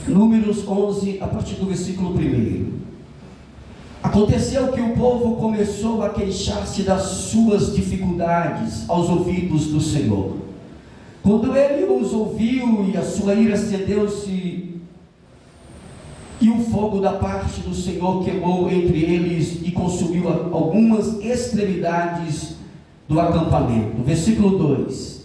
Números 11, a partir do versículo 1. Aconteceu que o povo começou a queixar-se das suas dificuldades aos ouvidos do Senhor. Quando ele os ouviu e a sua ira acendeu-se, e o fogo da parte do Senhor queimou entre eles e consumiu algumas extremidades do acampamento. Versículo 2.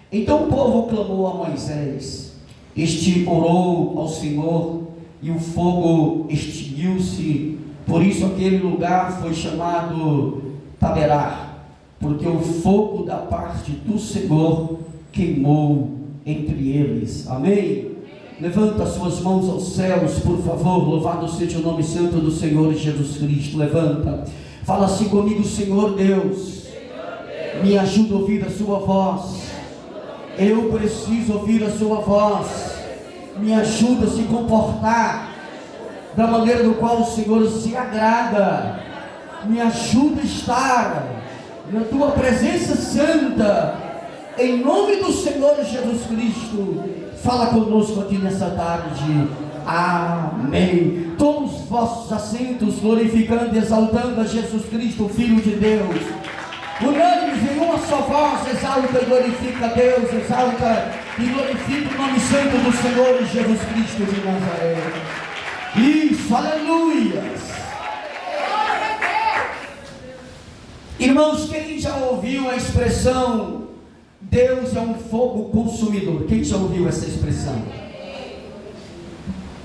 Então o povo clamou a Moisés. Este orou ao Senhor e o fogo extinguiu-se. Por isso aquele lugar foi chamado Taberá, porque o fogo da parte do Senhor queimou entre eles. Amém? Levanta suas mãos aos céus, por favor. Louvado seja o nome santo do Senhor Jesus Cristo. Levanta, fala assim comigo: Senhor Deus, me ajuda a ouvir a sua voz. Eu preciso ouvir a sua voz. Me ajuda a se comportar da maneira do qual o Senhor se agrada. Me ajuda a estar na tua presença santa, em nome do Senhor Jesus Cristo. Fala conosco aqui nessa tarde. Amém. Todos os vossos assentos, glorificando e exaltando a Jesus Cristo, Filho de Deus. Unânimes em uma só voz, exalta e glorifica a Deus, exalta e glorifica o nome santo do Senhor Jesus Cristo de Nazaré. Isso, aleluias. Irmãos, quem já ouviu a expressão Deus é um fogo consumidor? Quem já ouviu essa expressão?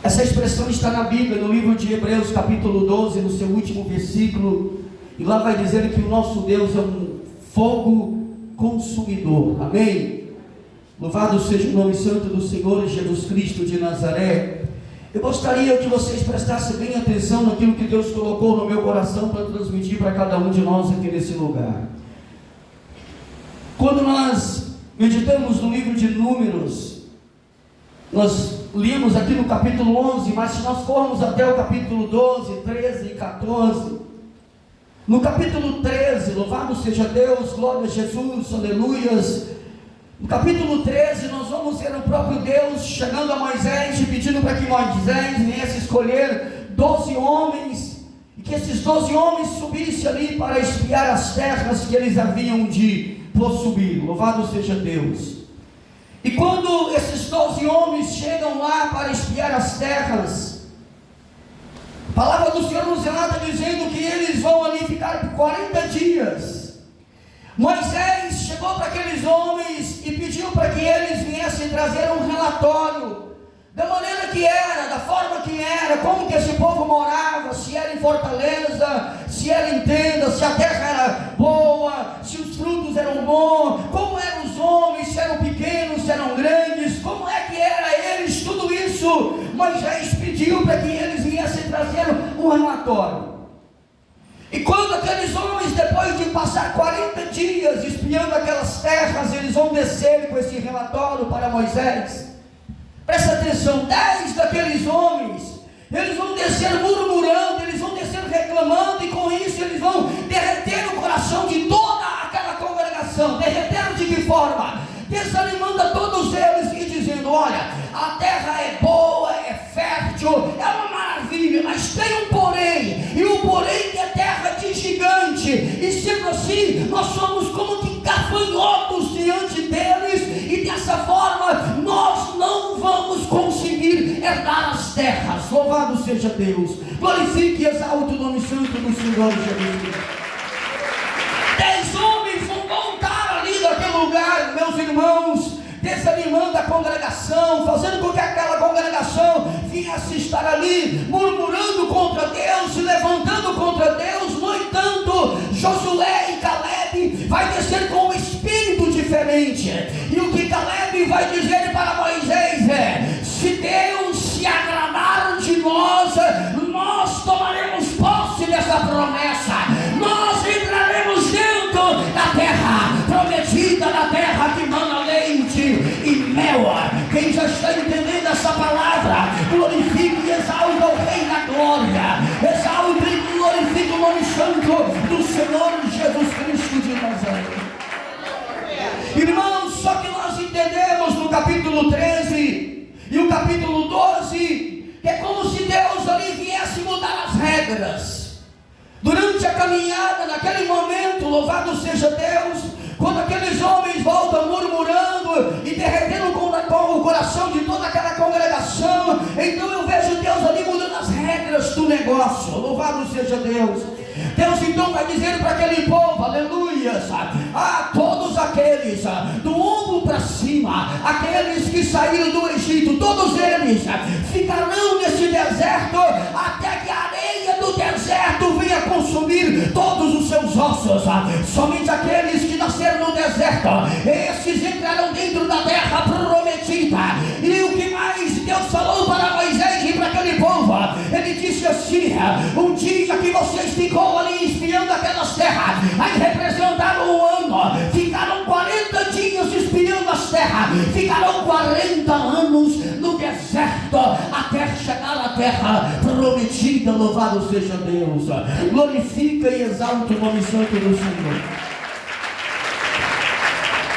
Essa expressão está na Bíblia, no livro de Hebreus capítulo 12, no seu último versículo, e lá vai dizer que o nosso Deus é um fogo consumidor. Amém? Louvado seja o nome santo do Senhor Jesus Cristo de Nazaré. Eu gostaria que vocês prestassem bem atenção naquilo que Deus colocou no meu coração para transmitir para cada um de nós aqui nesse lugar. Quando nós meditamos no livro de Números, nós lemos aqui no capítulo 11, mas se nós formos até o capítulo 12, 13 e 14, no capítulo 13, louvado seja Deus, glória a Jesus, aleluias. No capítulo 13, nós vamos ver o próprio Deus chegando a Moisés e pedindo para que Moisés viesse escolher 12 homens, e que esses 12 homens subissem ali para espiar as terras que eles haviam de possuir. Louvado seja Deus. E quando esses 12 homens chegam lá para espiar as terras, a palavra do Senhor nos relata dizendo que eles vão ali ficar por 40 dias. Moisés chegou para aqueles homens e pediu para que eles viessem trazer um relatório da maneira que era, da forma que era, como que esse povo morava, se era em fortaleza, se era em tenda, se a terra era boa, se os frutos eram bons, como eram os homens, se eram pequenos, se eram grandes, como é que era eles, tudo isso. Moisés pediu para que eles viessem trazer um relatório. E quando aqueles homens, depois de passar 40 dias espiando aquelas terras, eles vão descer com esse relatório para Moisés. Presta atenção, 10 daqueles homens, eles vão descer murmurando, eles vão descer reclamando, e com isso eles vão derreter o coração de toda aquela congregação. Derreteram de que forma? Desanimando a todos eles e dizendo: olha, a terra é boa, é fértil, é uma maravilha, mas tem um porém, e o porém é terra de gigante, e sendo assim, nós somos como que gafanhotos diante deles, e dessa forma nós não vamos conseguir herdar as terras. Louvado seja Deus, glorifique e exalte o nome santo do Senhor Jesus. 10 homens vão voltar ali daquele lugar, meus irmãos, desanimando a congregação, fazendo com que aquela congregação viesse estar ali, murmurando contra Deus, se levantando contra Deus. No entanto, Josué e Caleb vai descer com um espírito diferente, e o que Caleb vai dizer para Moisés é: se Deus se agradar de nós, nós tomaremos posse dessa promessa, nós entraremos dentro da terra prometida, da terra que mana leite e mel. Quem já está entendendo essa palavra, glorifique e exalta o Rei da Glória, exalta e glorifique o nome santo do Senhor Jesus Cristo de Nazaré. Irmãos, só que nós entendemos no capítulo 13 e o capítulo 12 regras. Durante a caminhada, naquele momento, louvado seja Deus, quando aqueles homens voltam murmurando e derretendo com o coração de toda aquela congregação, então eu vejo Deus ali mudando as regras do negócio. Louvado seja Deus. Deus então vai dizer para aquele povo, aleluia, todos aqueles do ombro para cima, aqueles que saíram do Egito, todos eles ficarão nesse deserto até que a areia do deserto venha consumir todos os seus ossos. Somente aqueles que nasceram no deserto, esses entrarão dentro da terra prometida. E o que mais Deus falou para Moisés e para aquele povo, ele disse assim: um dia que vocês ficou ali espiando aquelas terras, aí representaram um ano, ficaram 40 dias espiando as terras, ficaram 40 anos no deserto, até chegar à terra prometida. Louvado seja Deus. Glorifica e exalta o nome santo do Senhor.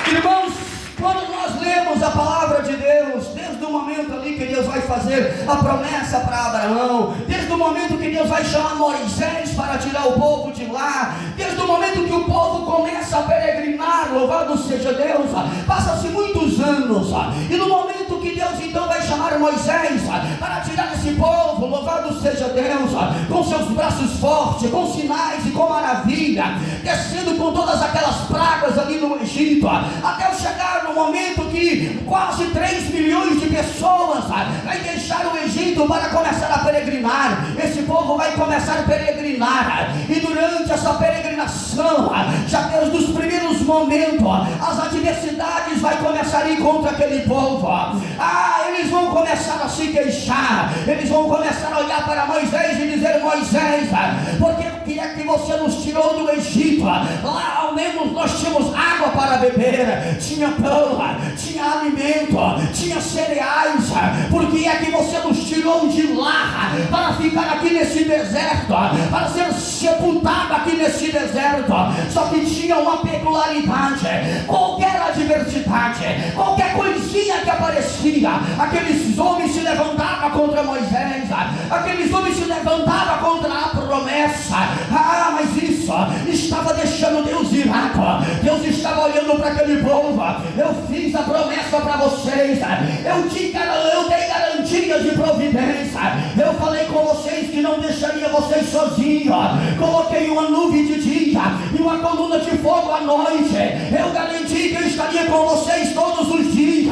Irmãos, quando nós lemos a palavra de Deus, desde o momento ali que Deus vai fazer a promessa para Abraão, desde o momento que Deus vai chamar Moisés para tirar o povo de lá, desde o momento que o povo começa a peregrinar, louvado seja Deus, passa-se muitos anos, e no momento que Deus então vai chamar Moisés para tirar esse povo, louvado seja Deus, com seus braços fortes, com sinais e com maravilha, descendo com todas aquelas pragas ali no Egito, até chegar no momento que quase 3 milhões de pessoas vai deixar o Egito para começar a peregrinar. Esse povo vai começar a peregrinar, e durante essa peregrinação, já desde os primeiros momentos, as adversidades vai começar a ir contra aquele povo. Eles vão começar a se queixar, eles vão começar a olhar para Moisés e dizer: Moisés, por que é que você nos tirou do Egito? Lá ao menos nós tínhamos água para beber, tinha pão, tinha alimento, tinha cereais. Por que é que você nos tirou de lá para ficar aqui nesse deserto, para ser sepultado aqui nesse deserto? Só que tinha uma peculiaridade: qualquer adversidade, qualquer coisinha que aparecia, aqueles homens se levantavam contra Moisés, aqueles homens se levantavam contra a promessa. Mas isso estava deixando Deus irado. Deus estava olhando para aquele povo: eu fiz a promessa para vocês, eu dei garantia de providência, eu falei com vocês que não deixaria vocês sozinhos, coloquei uma nuvem de dia e uma coluna de fogo à noite, eu garanti que eu estaria com vocês todos os dias.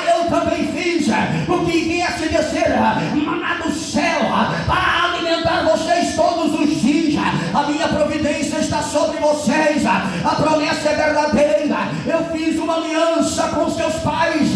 Eu também fiz o que viesse descer maná do céu para alimentar vocês todos os dias. A minha providência está sobre vocês, a promessa é verdadeira. Eu fiz uma aliança com seus pais,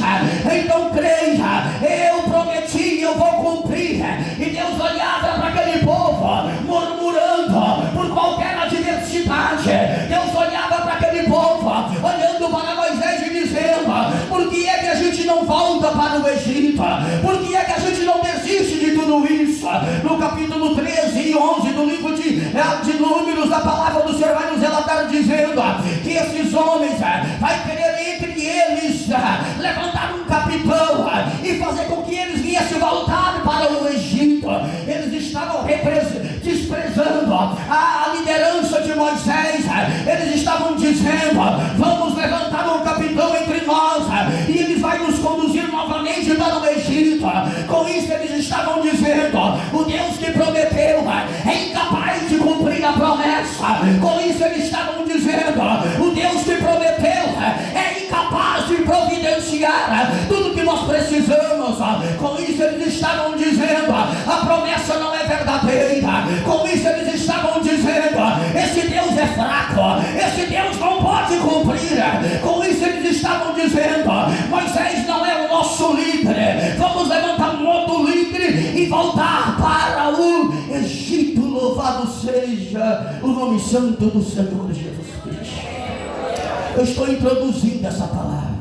então creia, eu prometi, eu vou cumprir. E Deus olhava para aquele povo murmurando por qualquer adversidade. Deus olhava para aquele povo olhando para Moisés e dizendo: por que é que a gente não volta para o Egito? Por que é que a gente não desiste de tudo isso? No capítulo 13 e 11 do livro de Números, a palavra do Senhor vai nos relatar dizendo que esses homens vai querer entre eles levantar um capitão e fazer com que eles viessem voltar para o Egito. Eles estavam desprezando a liderança de Moisés. Eles estavam dizendo: vamos levantar um capitão entre nós e ele vai nos conduzir novamente para o Egito. Com isso eles estavam dizendo: o Deus que prometeu é incapaz de cumprir a promessa. Com isso eles estavam dizendo: o Deus que prometeu é incapaz de providenciar tudo que nós precisamos. Com isso eles estavam dizendo: a promessa não é verdadeira. Com isso eles estavam dizendo: esse Deus é fraco, esse Deus não pode cumprir. Com isso eles estavam dizendo: Moisés não é o nosso líder, vamos levantar um outro líder e voltar para o Egito. Louvado seja o nome santo do Senhor Jesus Cristo. Eu estou introduzindo essa palavra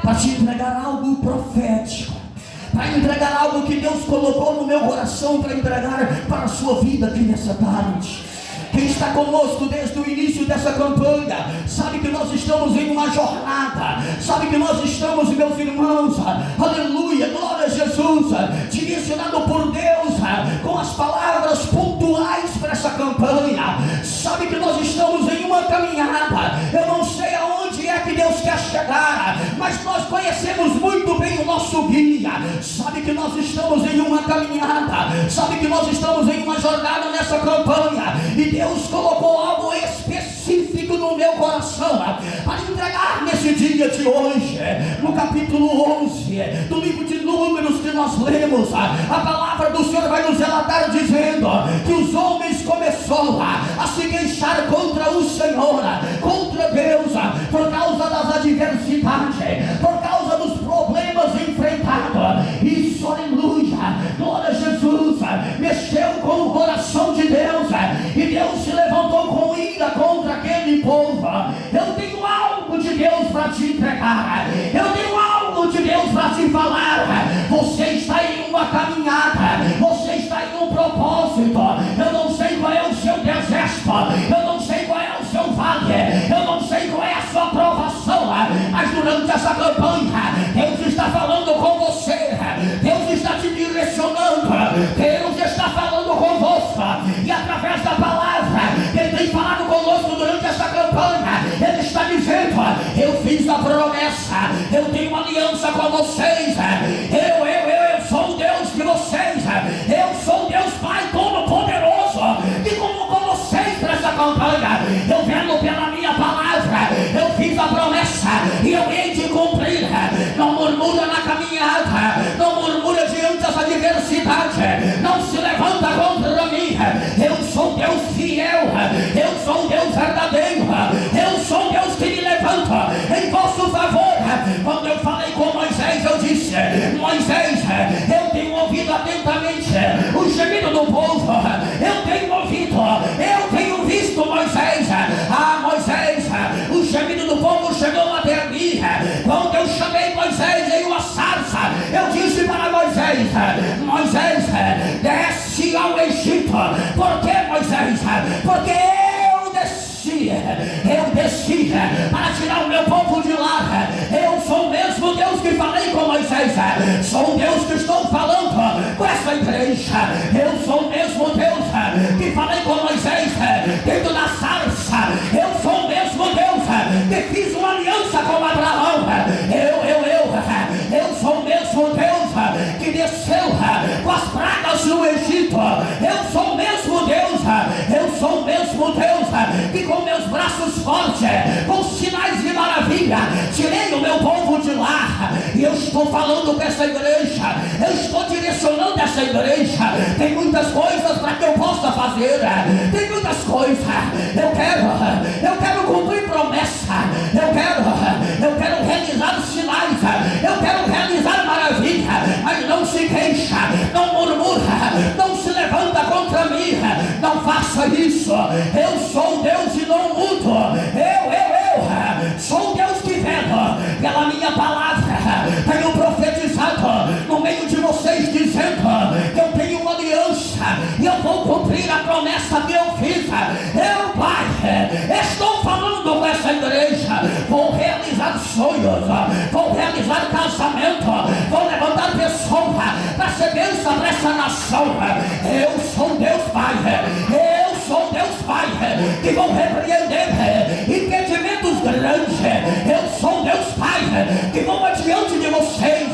para te entregar algo profético, para entregar algo que Deus colocou no meu coração para entregar para a sua vida aqui nessa tarde. Quem está conosco desde o início dessa campanha sabe que nós estamos em uma jornada, sabe que nós estamos, meus irmãos, aleluia, glória a Jesus, direcionado por Deus com as palavras pontuais conhecemos muito bem o nosso guia, sabe que nós estamos em uma caminhada, sabe que nós estamos em uma jornada nessa campanha, e Deus colocou algo específico no meu coração para entregar nesse dia de hoje. No capítulo 11 do livro de Números que nós lemos, a palavra do Senhor vai nos relatar dizendo que os homens começaram a se queixar contra o Senhor, contra Deus, por causa das adversidades, por causa dos problemas enfrentados. Isso, aleluia, glória a Jesus, mexeu com o coração de Deus, e Deus se levantou com ira contra aquele povo. Eu tenho algo de Deus para te entregar, eu tenho algo de Deus para te falar. Você está em uma caminhada, você está em um propósito. Eu não sei qual é o seu deserto, eu não sei qual é o seu vale, eu não sei qual é a sua provação, mas durante essa campanha Deus está falando com você, Deus está te direcionando, Deus está falando convosco, e através da palavra que Ele tem falado conosco durante essa campanha, Ele está dizendo: eu fiz a promessa, eu tenho uma aliança com vocês, eu sou o Deus de vocês, eu sou o Deus Pai Todo-Poderoso, que com vocês para essa campanha, eu vendo pela minha palavra, eu fiz a promessa e eu hei de cumprir. Não murmura na caminhada, não murmura diante dessa adversidade, não se levanta contra mim. Eu sou Deus fiel, eu sou Deus verdadeiro, eu sou Deus que me levanta em vosso favor. Quando eu falei com Moisés, eu disse: Moisés, eu tenho ouvido atentamente o gemido do povo, eu tenho ouvido, eu tenho visto, Moisés. Moisés, o gemido do povo chegou até mim. Quando eu chamei Moisés em uma sarça, eu disse para Moisés: Moisés, desce ao Egito. Por que, Moisés? Porque eu desci para tirar o meu povo de lá. Eu sou o mesmo Deus que falei com Moisés, sou o Deus que estou falando com essa igreja. Eu sou o mesmo Deus que falei com Moisés dentro da sarça. Eu sou o mesmo Deus que fiz uma aliança com Abraão. Eu sou o mesmo Deus que desceu com as pragas no Egito. Eu sou o mesmo Deus, eu sou o mesmo Deus que com meus braços fortes, com sinais de maravilha, tirei o meu povo de lá. E eu estou falando com essa igreja, eu estou direcionando essa igreja. Tem muitas coisas para que eu possa fazer, tem muitas coisas. Eu quero cumprir promessa, eu quero realizar sinais, eu quero realizar maravilha. Mas não se queixa, não murmura, não se levanta contra mim, não faça isso. Eu sou Deus e não mudo. Eu sou Deus que vendo pela minha palavra. Tenho profetizado no meio de vocês, dizendo que eu tenho uma aliança e eu vou cumprir a promessa que eu fiz. Eu, Pai, estou falando com essa igreja. Vou realizar sonhos, vou realizar casamento, vou levantar pessoas para ser bênção para essa nação. Eu sou Deus Pai, eu sou Deus Pai, que vou repreender impedimentos grandes. Eu sou Deus Pai, que vou adiante de vocês,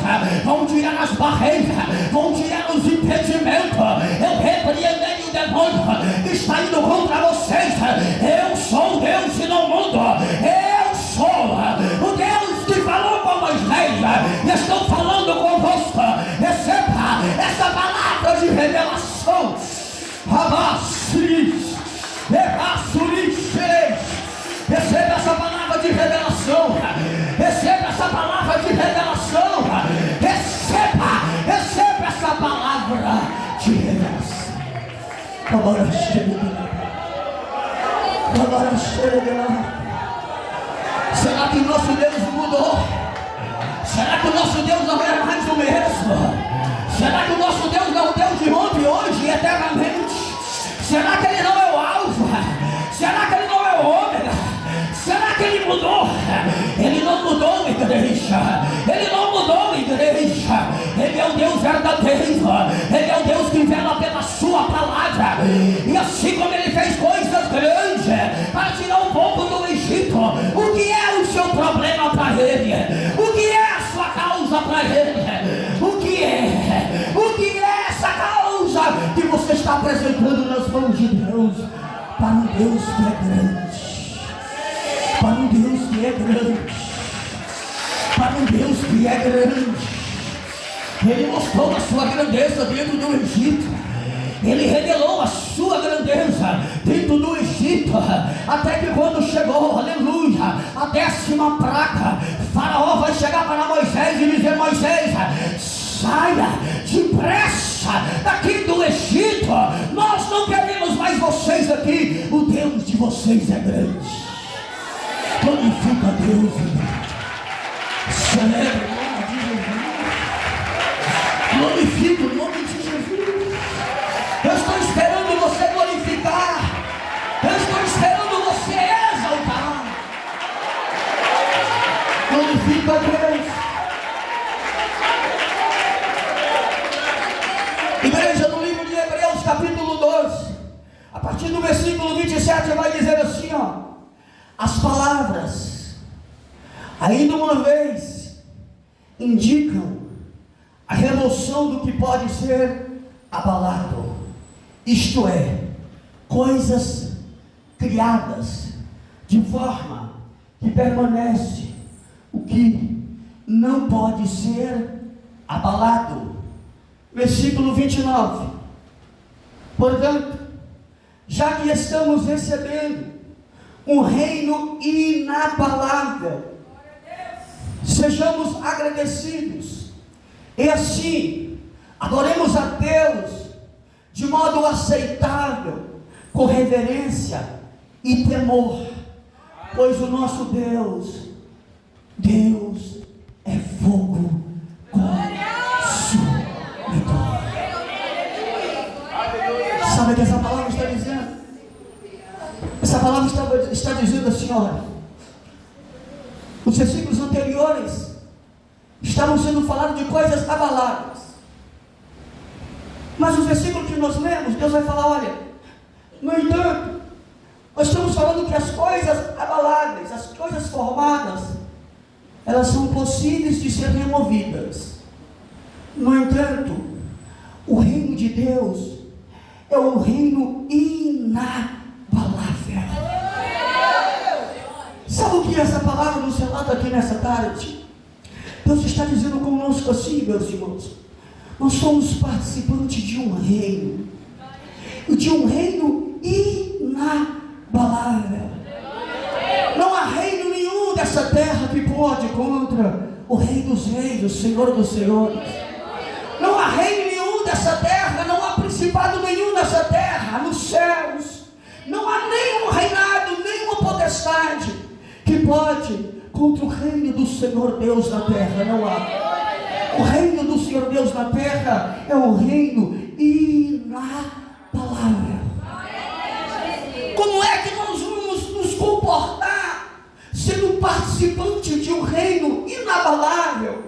vão tirar as barreiras, vão tirar os impedimentos. Eu repreenderei o demônio que está indo contra vocês. Eu sou Deus e não mudo. Eu sou o Deus que falou com Moisés, estou falando convosco. Receba essa palavra de revelação. Receba essa palavra de revelação. Receba essa palavra de revelação. Receba essa palavra de revelação. Será que o nosso Deus mudou? Será que o nosso Deus não é mais o mesmo? Será que o nosso Deus não é o Deus de ontem, hoje e eternamente? Será que Ele não é o Alfa? Será que Ele não é o Ômega? Será que Ele mudou? Ele não mudou, igreja. Ele não mudou, igreja. Ele é o Deus verdadeiro. Ele é o Deus que vela pela sua palavra. E assim como Ele fez coisas grandes para tirar o povo do entregando nas mãos de Deus, para um Deus que é grande, para um Deus que é grande, para um Deus que é grande. Ele mostrou a sua grandeza dentro do Egito. Ele revelou a sua grandeza dentro do Egito, até que quando chegou, aleluia, a 10ª praga, Faraó vai chegar para Moisés e dizer: Moisés, saia depressa daqui do Egito, nós não queremos mais vocês aqui, o Deus de vocês é grande. Glorifica a Deus, celebre o nome de Jesus, glorifica o nome de Jesus. Eu estou esperando você glorificar, eu estou esperando você exaltar. Glorifica a Deus. Igreja, no livro de Hebreus capítulo 12, a partir do versículo 27 vai dizer assim, ó: as palavras, ainda uma vez, indicam a remoção do que pode ser abalado, isto é, coisas criadas de forma que permanece o que não pode ser abalado. Versículo 29. Portanto, já que estamos recebendo um reino inabalável, sejamos agradecidos e assim adoremos a Deus de modo aceitável, com reverência e temor, pois o nosso Deus é fogo consumidor. Sabe o que essa palavra está dizendo? Essa palavra está dizendo assim, olha, os versículos anteriores estavam sendo falados de coisas abaladas, mas os versículos que nós lemos, Deus vai falar, olha, no entanto, nós estamos falando que as coisas abaláveis, as coisas formadas, elas são possíveis de ser removidas. No entanto, o reino de Deus é um reino inabalável. Sabe o que essa palavra nos relata aqui nessa tarde? Deus está dizendo conosco assim, meus irmãos: nós somos participantes de um reino inabalável. Não há reino nenhum dessa terra que pode contra o Rei dos Reis, o Senhor dos Senhores. Não há reino nenhum dessa terra, não há principado nenhum nessa terra, nos céus. Não há nenhum reinado, nenhuma potestade que pode contra o reino do Senhor Deus na terra. Não há. O reino do Senhor Deus na terra é um reino inabalável. Como é que nós vamos nos comportar sendo participante de um reino inabalável?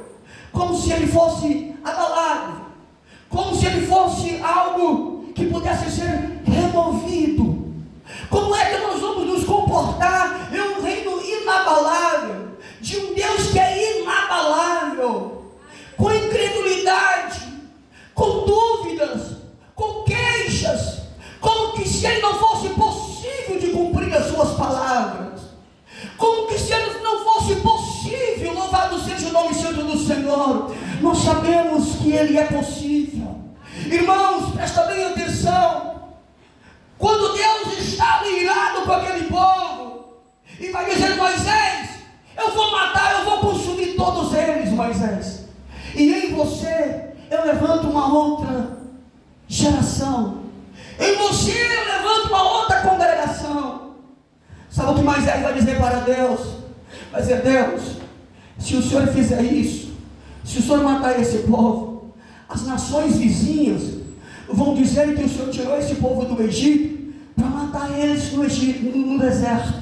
Como se ele fosse abalado, como se ele fosse algo que pudesse ser removido. Como é que nós vamos nos comportar em um reino inabalável, de um Deus que é inabalável, com incredulidade, com dúvidas, com queixas, como que se ele não fosse possível de cumprir as suas palavras, como que se ele não fosse possível, louvado seja o nome santo do Senhor. Nós sabemos que ele é possível. Irmãos, presta bem atenção. Quando Deus estava irado com aquele povo e vai dizer: Moisés, eu vou matar, eu vou consumir todos eles, Moisés, e em você eu levanto uma outra geração, em você eu levanto uma outra congregação. Sabe o que Moisés vai dizer para Deus? Vai dizer: Deus, se o Senhor fizer isso, se o Senhor matar esse povo, as nações vizinhas vão dizer que o Senhor tirou esse povo do Egito para matar eles no Egito, no deserto.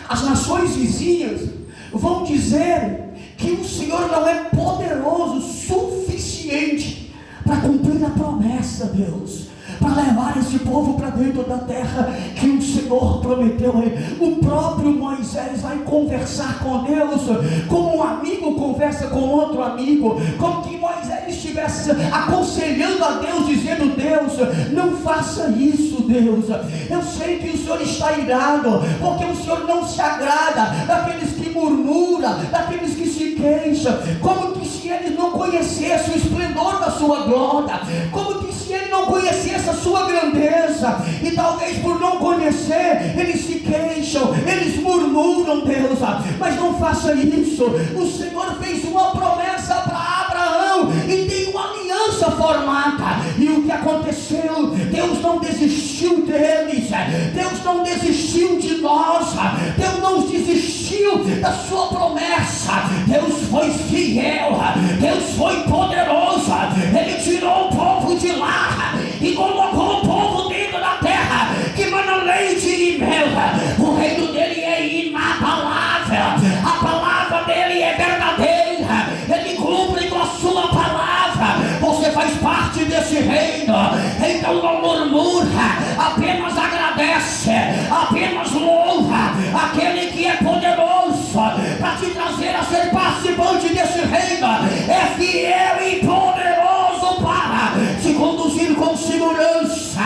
As nações vizinhas vão dizer que o Senhor não é poderoso suficiente para cumprir a promessa, Deus, para levar esse povo para dentro da terra que o Senhor prometeu. O próprio Moisés vai conversar com Deus, como um amigo conversa com outro amigo, como que Moisés estivesse estivesse aconselhando a Deus, dizendo: Deus, não faça isso, Deus. Eu sei que o Senhor está irado, porque o Senhor não se agrada daqueles que murmuram, daqueles que se queixam, como que se eles não conhecessem o esplendor da sua glória, como que se ele não conhecesse a sua grandeza, e talvez por não conhecer, eles se queixam, eles murmuram, Deus. Mas não faça isso. O Senhor fez uma promessa para Abraão e tem uma aliança formada, e o que aconteceu? Deus não desistiu deles, Deus não desistiu de nós, Deus não desistiu da sua promessa. Deus foi fiel, Deus foi poderoso. Ele tirou o povo de lá e colocou o povo dentro da terra que mana leite e mel. O reino dele é inabalável, a palavra dele é verdadeira, ele cumpre com a sua palavra. Você faz parte desse reino, então não murmura, apenas agradece, apenas louva aquele que é poderoso para te trazer a ser participante desse reino. É fiel e poderoso para te conduzir com segurança,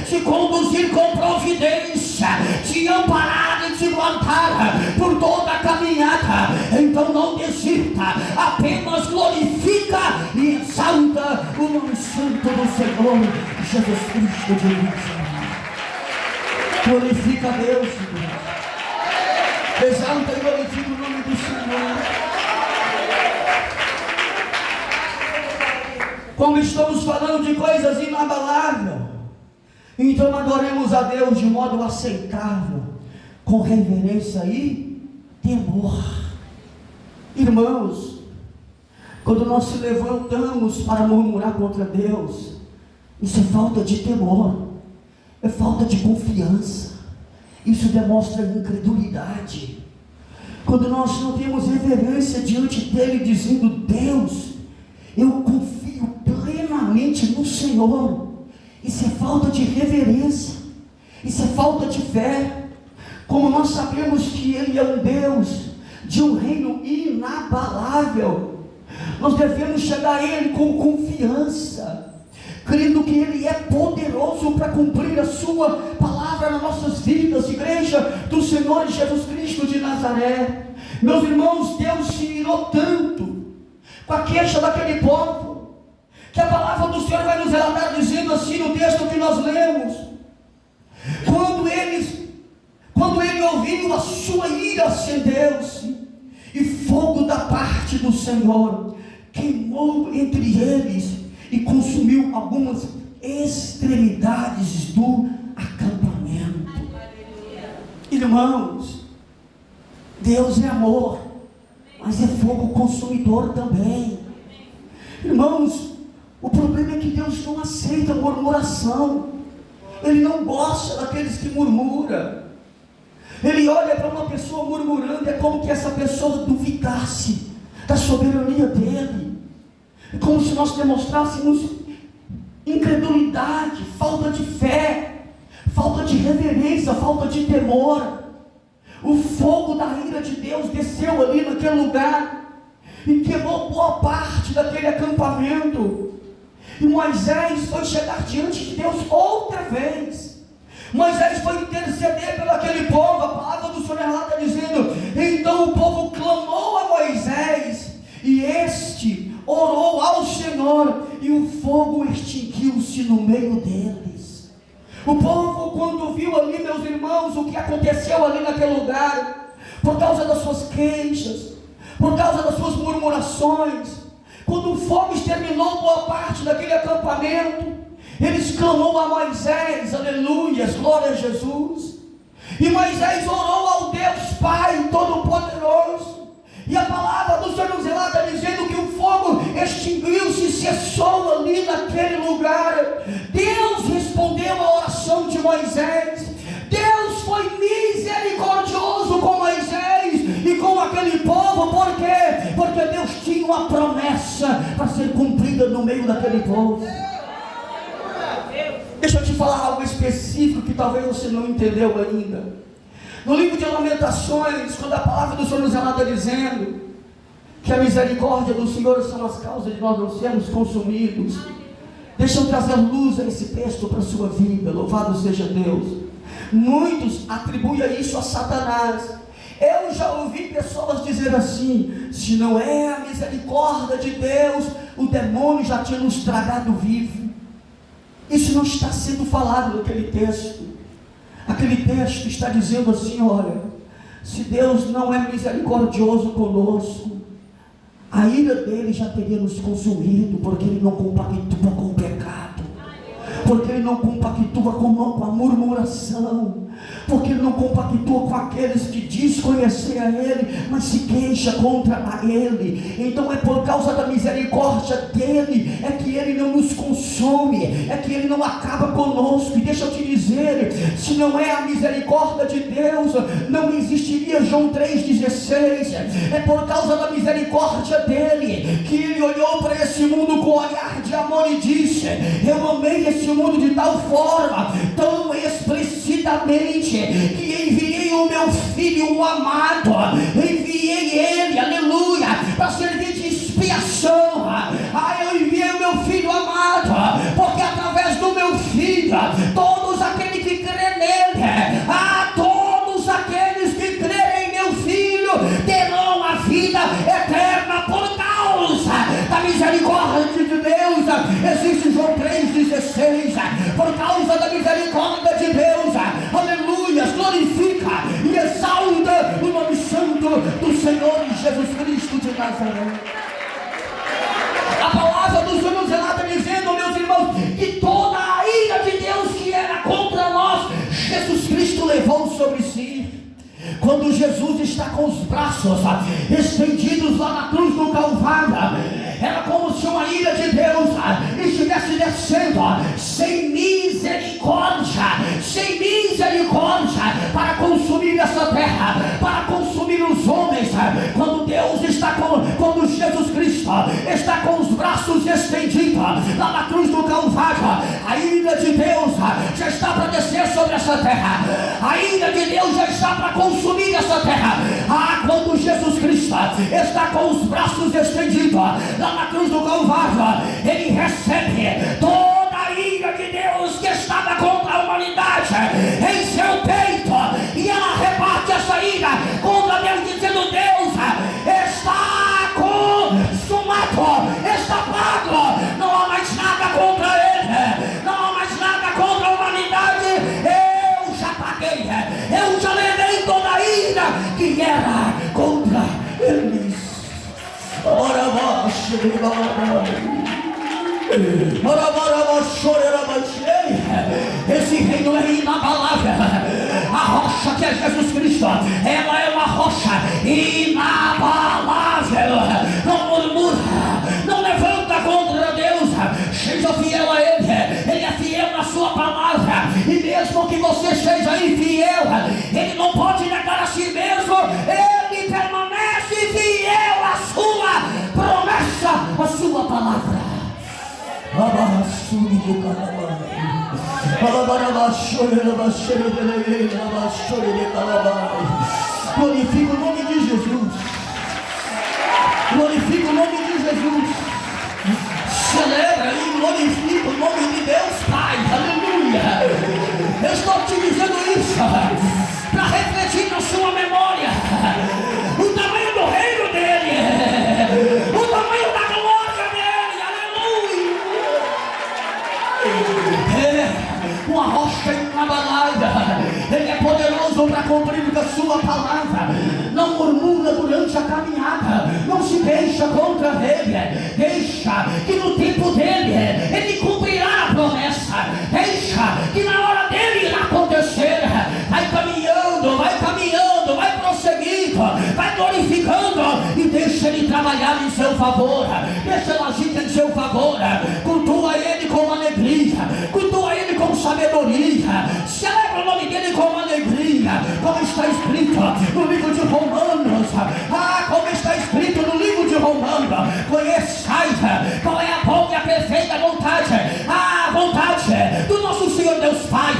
te conduzir com providência, te amparar e te guardar por toda a caminhada. Então não desista, apenas glorifica e exalta o nome santo do Senhor Jesus Cristo de Nazaré. Glorifica a Deus, exalta e glorifica o nome do Senhor. Como estamos falando de coisas inabaláveis, então adoremos a Deus de modo aceitável, com reverência e temor. Irmãos, quando nós se levantamos para murmurar contra Deus, isso é falta de temor, é falta de confiança, isso demonstra incredulidade. Quando nós não temos reverência diante dele, dizendo: Deus, eu confio plenamente no Senhor, isso é falta de reverência, isso é falta de fé. Como nós sabemos que ele é um Deus de um reino inabalável, nós devemos chegar a ele com confiança, crendo que ele é poderoso para cumprir a sua palavra nas nossas vidas, igreja do Senhor Jesus Cristo de Nazaré. Meus irmãos, Deus se irou tanto com a queixa daquele povo, que a palavra do Senhor vai nos relatar dizendo assim no texto que nós lemos: quando ele ouviu, a sua ira acendeu-se, e fogo da parte do Senhor queimou entre eles e consumiu algumas extremidades do acampamento. Irmãos, Deus é amor, mas é fogo consumidor também. Irmãos, o problema é que Deus não aceita murmuração. Ele não gosta daqueles que murmuram. Ele olha para uma pessoa murmurando, é como que essa pessoa duvidasse da soberania dele. É como se nós demonstrássemos incredulidade, falta de fé, falta de reverência, falta de temor. O fogo da ira de Deus desceu ali naquele lugar e queimou boa parte daquele acampamento. E Moisés foi chegar diante de Deus outra vez. Moisés foi interceder pelo aquele povo. A palavra do Senhor relata dizendo: então o povo clamou a Moisés, e este orou ao Senhor, e o fogo extinguiu-se no meio deles. O povo, quando viu ali, meus irmãos, o que aconteceu ali naquele lugar, por causa das suas queixas, por causa das suas murmurações, quando o fogo exterminou boa parte daquele acampamento, eles clamou a Moisés, aleluias, glória a Jesus. E Moisés orou ao Deus Pai Todo-Poderoso, e a palavra do Senhor nos relata dizendo que o fogo extinguiu-se, cessou ali naquele lugar. Deus respondeu à oração de Moisés. Deus foi misericordioso com Moisés e com aquele povo. Por quê? Porque Deus tinha uma promessa para ser cumprida no meio daquele povo. Deixa eu te falar algo específico que talvez você não entendeu ainda. No livro de Lamentações, quando a palavra do Senhor nos relata dizendo que a misericórdia do Senhor são as causas de nós não sermos consumidos. Deixa eu trazer luz a esse texto para a sua vida. Louvado seja Deus. Muitos atribuem isso a Satanás. Eu já ouvi pessoas dizer assim: se não é a misericórdia de Deus, o demônio já tinha nos tragado vivo. Isso não está sendo falado naquele texto. Aquele texto está dizendo assim: olha, se Deus não é misericordioso conosco, a ira dele já teria nos consumido, porque ele não compactua com o pecado, porque ele não compactua com a murmuração, porque ele não compactua com aqueles que diz conhecer a ele, mas se queixa contra a ele. Então é por causa da misericórdia dele, é que ele não nos consome, é que ele não acaba conosco. E deixa eu te dizer, se não é a misericórdia de Deus, não existiria João 3,16. É por causa da misericórdia dele, que ele olhou para esse mundo com olhar de amor e disse: eu amei esse mundo de tal forma, tão explicitamente, que enviei o meu filho, o amado, enviei ele, aleluia, para servir de expiação. Eu enviei o meu filho amado, porque através do meu filho, todos aqueles que crêem nele, todos aqueles que creem em meu filho, terão a vida eterna por causa da misericórdia de Deus. Existe João 3,16, por causa da misericórdia de Deus, aleluia, glorifica e exalta o nome santo do Senhor Jesus Cristo de Nazaré. A palavra do Senhor está dizendo, meus irmãos, que toda a ira de Deus que era contra nós, Jesus Cristo levou sobre si. Quando Jesus está com os braços estendidos lá na cruz do Calvário, era como se uma ira de Deus estivesse descendo sem misericórdia para consumir essa terra, para consumir os homens. Quando Jesus Cristo está com os braços estendidos lá na cruz do Calvário, a ira de Deus já está para descer sobre essa terra, a ira de Deus já está para consumir essa terra. Quando Jesus Cristo está com os braços estendidos lá na cruz do Calvário, ele recebe toda a ira de Deus que estava contra a humanidade em seu peito, e ela rebate essa ira contra Deus, dizendo: Deus, está consumado, está pago, não há mais nada contra ele, não há mais nada contra a humanidade. Eu já paguei, eu já levei toda a ira que era contra eles. Esse reino é inabalável. A rocha que é Jesus Cristo, ela é uma rocha inabalável. Não murmura, não levanta contra Deus. Seja fiel a Ele, Ele é fiel na sua palavra. E mesmo que você seja infiel, Ele não pode negar a si mesmo. Ele permanece fiel à sua promessa, à sua palavra. Glorifica o nome de Jesus. Glorifica o nome de Jesus. Celebra e glorifica o nome de Deus Pai. Aleluia. Eu estou te dizendo isso para refletir na sua memória o tamanho do reino dele, o tamanho da glória dele. Aleluia. Uma rocha inabalável. Ele é poderoso para cumprir a sua palavra. Não murmura durante a caminhada, não se deixa contra ele. Deixa que no tempo dele ele cumprirá a promessa. Deixa que na hora dele irá acontecer. Vai caminhando, vai prosseguindo, vai glorificando, e deixa ele trabalhar em seu favor, deixa ele agir em seu favor. Cultua ele com alegria, cultua ele com sabedoria, celebra o nome dele com alegria, como está escrito no livro de Romanos. Como está escrito no livro de Romanos: conheçais qual é a boa e a perfeita vontade, a vontade do nosso Senhor Deus Pai.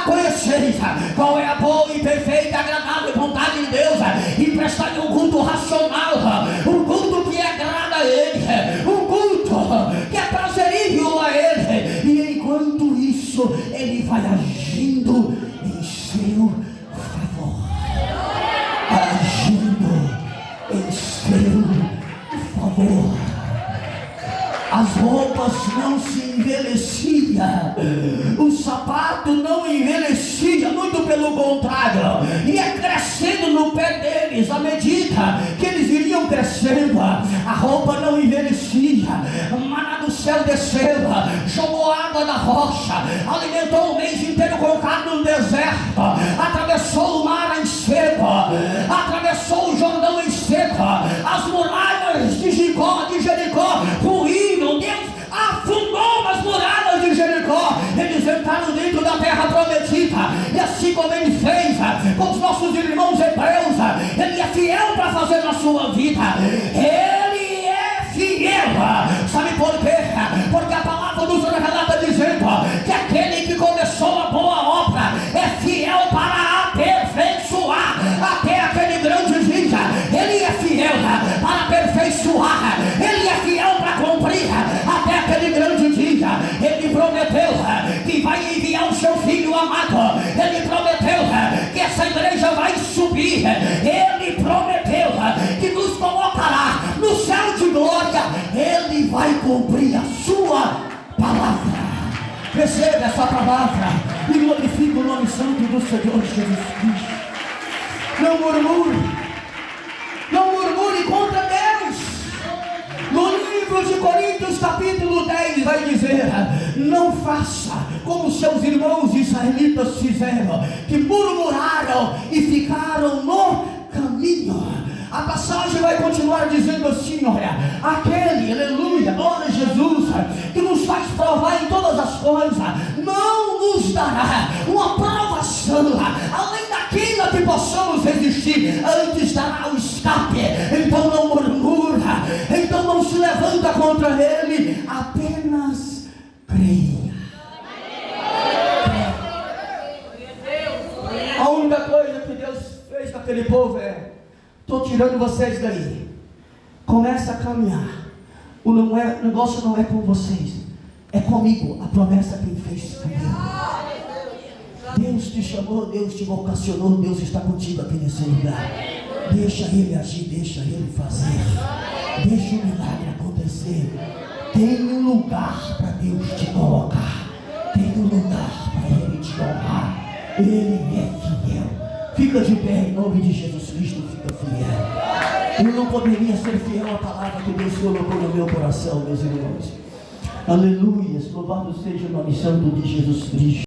Conheceis qual é a boa e perfeita e agradável vontade de Deus, e prestai um culto racional, um Ele vai agindo em seu favor. Agindo em seu favor. As roupas não se envelheciam, o sapato não envelhecia, muito pelo contrário, ia crescendo no pé deles à medida que eles iriam crescendo. A roupa não envelhecia, maná do céu desceu, jogou água da rocha, alimentou o mês inteiro com carne no deserto, atravessou o mar em seco, atravessou o Jordão em seco, as muralhas de Jericó ruíram. Deus afundou as muralhas de Jericó. Eles entraram dentro da terra prometida. E assim como Ele fez com os nossos irmãos hebreus, Ele é fiel para fazer na sua vida. Ele é fiel. Sabe por quê? Porque a palavra nos relata dizendo que aquele que começou a boa obra é fiel para aperfeiçoar até aquele grande dia. Ele é fiel para aperfeiçoar. Ele é fiel para cumprir até aquele grande dia. Ele prometeu que vai enviar o seu Filho amado. Ele prometeu que essa igreja vai subir. Ele prometeu que nos colocará no céu de glória. Ele vai cumprir a sua palavra. Receba essa palavra e glorifique o nome santo do Senhor Jesus Cristo. Não murmure. Não murmure contra Deus. No livro de Coríntios capítulo 10 vai dizer: não faça como seus irmãos israelitas fizeram, que murmuraram e ficaram no caminho. A passagem vai continuar dizendo assim: olha, aquele, aleluia, glória a Jesus, que nos faz provar em todas as coisas, não nos dará uma provação além daquilo que possamos resistir, antes dará o escape. Então não murmura, então não se levanta contra Ele, apenas creia. A única coisa que Deus fez com aquele povo é: estou tirando vocês daí, começa a caminhar. O negócio não é com vocês, é comigo. A promessa quem fez foi Deus te chamou, Deus te vocacionou, Deus está contigo aqui nesse lugar. Deixa Ele agir, deixa Ele fazer, deixa o milagre acontecer. Tem um lugar para Deus te colocar, tem um lugar para Ele te honrar. Ele é fiel. Fica de pé em nome de Jesus Cristo, fica fiel. Eu não poderia ser fiel à palavra que Deus colocou no meu coração, meus irmãos. Aleluia, louvado seja o nome santo de Jesus Cristo.